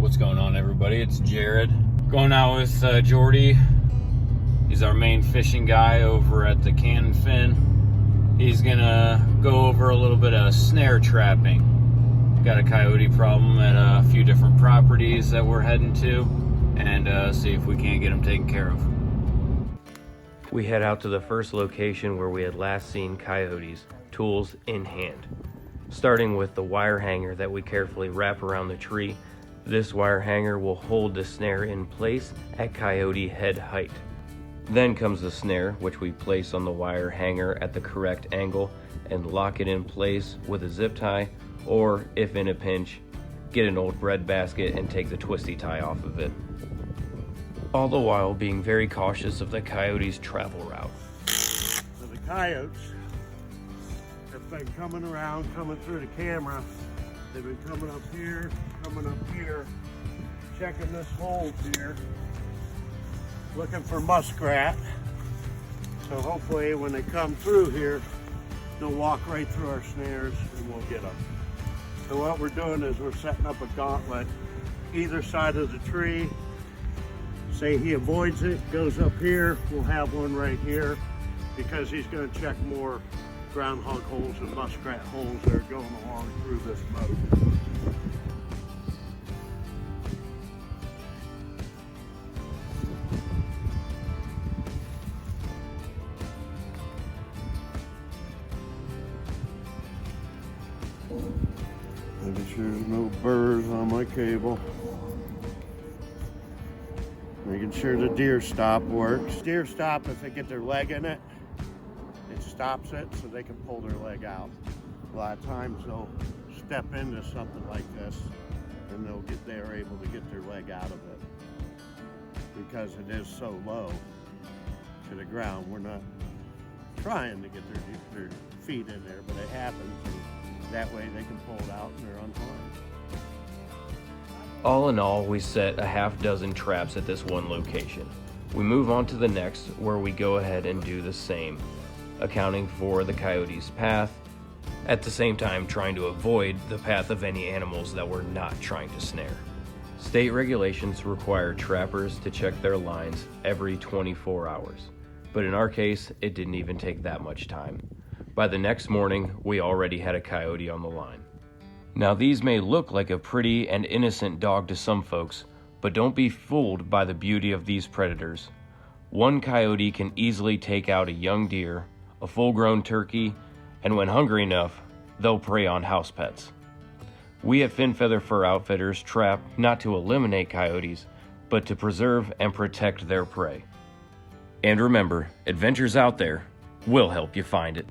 What's going on, everybody? It's Jared. Going out with Jordy. He's our main fishing guy over at the Cannon Fin. He's gonna go over a little bit of snare trapping. Got a coyote problem at a few different properties that we're heading to, and see if we can't get them taken care of. We head out to the first location where we had last seen coyotes, tools in hand. Starting with the wire hanger that we carefully wrap around the tree. This wire hanger will hold the snare in place at coyote head height. Then comes the snare, which we place on the wire hanger at the correct angle and lock it in place with a zip tie, or if in a pinch, get an old bread basket and take the twisty tie off of it. All the while being very cautious of the coyote's travel route. So the coyotes have been coming around, coming through the camera. They've been coming up here, checking this hole here, looking for muskrat. So hopefully when they come through here, they'll walk right through our snares and we'll get them. So what we're doing is we're setting up a gauntlet either side of the tree. Say he avoids it, goes up here, we'll have one right here because he's going to check more groundhog holes and muskrat holes that are going along through this moat. Making sure there's no burrs on my cable. Making sure the deer stop works. Deer stop, if they get their leg in it, it stops it so they can pull their leg out. A lot of times they'll step into something like this and they're able to get their leg out of it. Because it is so low to the ground, we're not trying to get their feet in there, but it happens. And that way they can pull it out and they're unharmed. All in all, we set a half dozen traps at this one location. We move on to the next, where we go ahead and do the same, accounting for the coyote's path, at the same time trying to avoid the path of any animals that we're not trying to snare. State regulations require trappers to check their lines every 24 hours, but in our case, it didn't even take that much time. By the next morning, we already had a coyote on the line. Now these may look like a pretty and innocent dog to some folks, but don't be fooled by the beauty of these predators. One coyote can easily take out a young deer, a full-grown turkey, and when hungry enough, they'll prey on house pets. We at Fin Feather Fur Outfitters trap not to eliminate coyotes, but to preserve and protect their prey. And remember, adventures out there will help you find it.